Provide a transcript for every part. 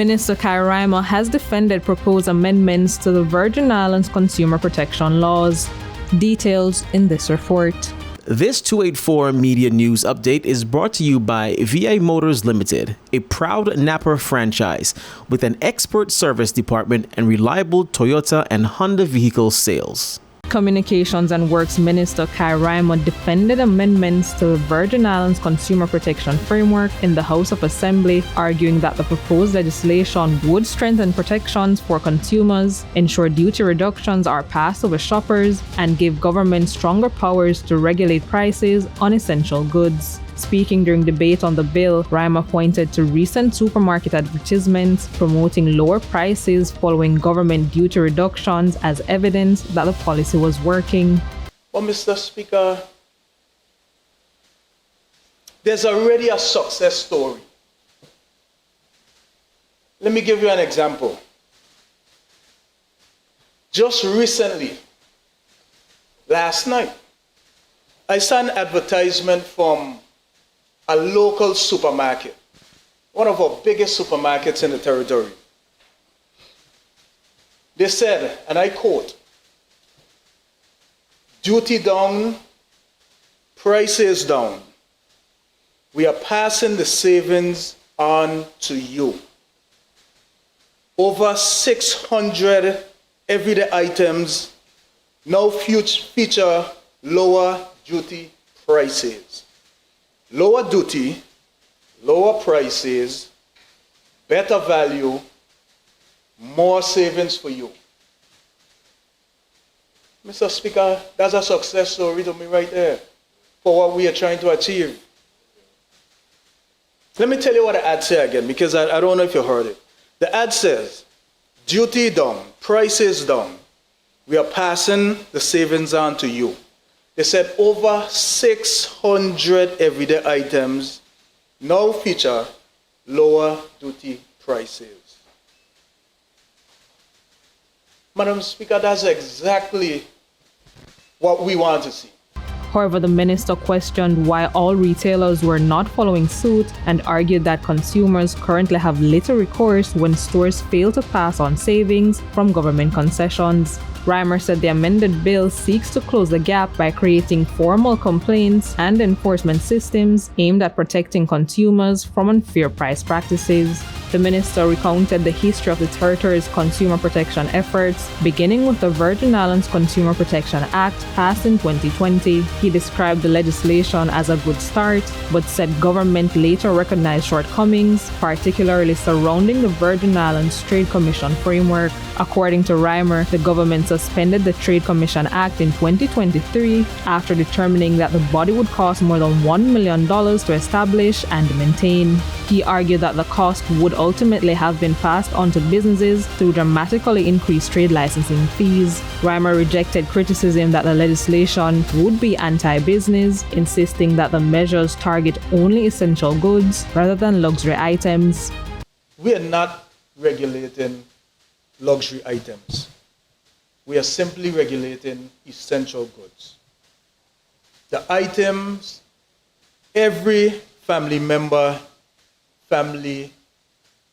Minister Kye Rymer has defended proposed amendments to the Virgin Islands consumer protection laws. Details in this report. This 284 Media News Update is brought to you by VI Motors Limited, a proud Napa franchise with an expert service department and reliable Toyota and Honda vehicle sales. Communications and Works Minister Kye Rymer defended amendments to the Virgin Islands Consumer Protection Framework in the House of Assembly, arguing that the proposed legislation would strengthen protections for consumers, ensure duty reductions are passed over shoppers, and give government stronger powers to regulate prices on essential goods. Speaking during debate on the bill, Rymer pointed to recent supermarket advertisements promoting lower prices following government duty reductions as evidence that the policy was working. Well, Mr. Speaker, there's already a success story. Let me give you an example. Just recently, last night, I saw an advertisement from a local supermarket, one of our biggest supermarkets in the territory. They said, and I quote, "Duty down, prices down. We are passing the savings on to you. Over 600 everyday items now feature lower duty prices. Lower duty, lower prices, better value, more savings for you." Mr. Speaker, that's a success story to me right there for what we are trying to achieve. Let me tell you what the ad says again, because I don't know if you heard it. The ad says, "Duty down, prices down. We are passing the savings on to you." They said over 600 everyday items now feature lower duty prices. Madam Speaker, that's exactly what we want to see. However, the minister questioned why all retailers were not following suit and argued that consumers currently have little recourse when stores fail to pass on savings from government concessions. Rymer said the amended bill seeks to close the gap by creating formal complaints and enforcement systems aimed at protecting consumers from unfair price practices. The minister recounted the history of the territory's consumer protection efforts, beginning with the Virgin Islands Consumer Protection Act passed in 2020. He described the legislation as a good start, but said government later recognized shortcomings, particularly surrounding the Virgin Islands Trade Commission framework. According to Rymer, the government suspended the Trade Commission Act in 2023 after determining that the body would cost more than $1 million to establish and maintain. He argued that the cost would ultimately have been passed on to businesses through dramatically increased trade licensing fees. Rymer rejected criticism that the legislation would be anti-business, insisting that the measures target only essential goods rather than luxury items. We are not regulating luxury items. We are simply regulating essential goods. The items every family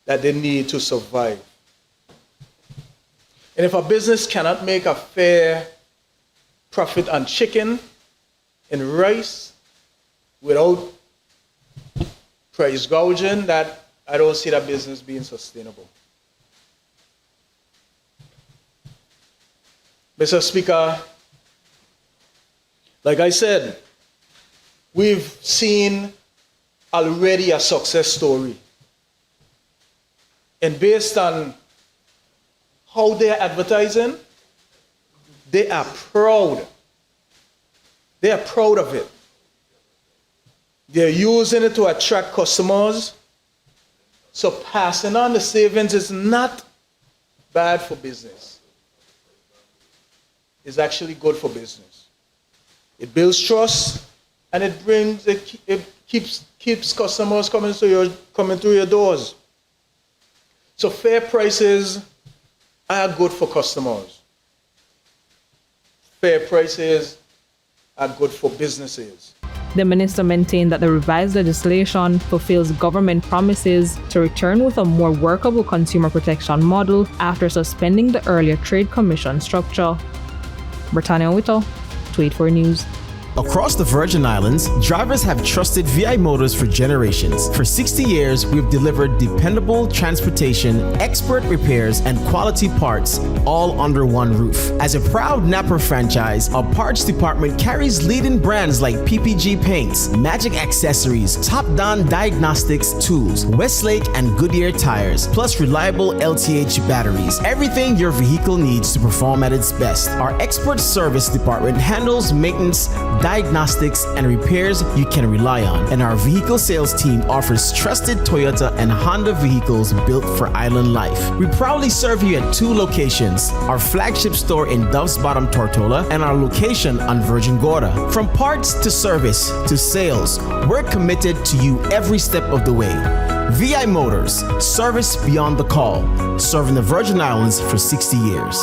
that they need to survive. And if a business cannot make a fair profit on chicken and rice without price gouging, that I don't see that business being sustainable. Mr. Speaker, like I said, we've seen already a success story. And based on how they're advertising, they are proud. They are proud of it. They're using it to attract customers. So passing on the savings is not bad for business. It's actually good for business. It builds trust, and it keeps customers coming through your doors. So fair prices are good for customers. Fair prices are good for businesses. The minister maintained that the revised legislation fulfills government promises to return with a more workable consumer protection model after suspending the earlier Trade Commission structure. Britannia Whittle, 284 News. Across the Virgin Islands, drivers have trusted VI Motors for generations. For 60 years, we've delivered dependable transportation, expert repairs, and quality parts, all under one roof. As a proud Napa franchise, our parts department carries leading brands like PPG Paints, Magic Accessories, Top Don Diagnostics Tools, Westlake and Goodyear Tires, plus reliable LTH batteries. Everything your vehicle needs to perform at its best. Our expert service department handles maintenance, diagnostics, and repairs you can rely on. And our vehicle sales team offers trusted Toyota and Honda vehicles built for island life. We proudly serve you at 2 locations, our flagship store in Dove's Bottom, Tortola, and our location on Virgin Gorda. From parts to service to sales, we're committed to you every step of the way. VI Motors, service beyond the call, serving the Virgin Islands for 60 years.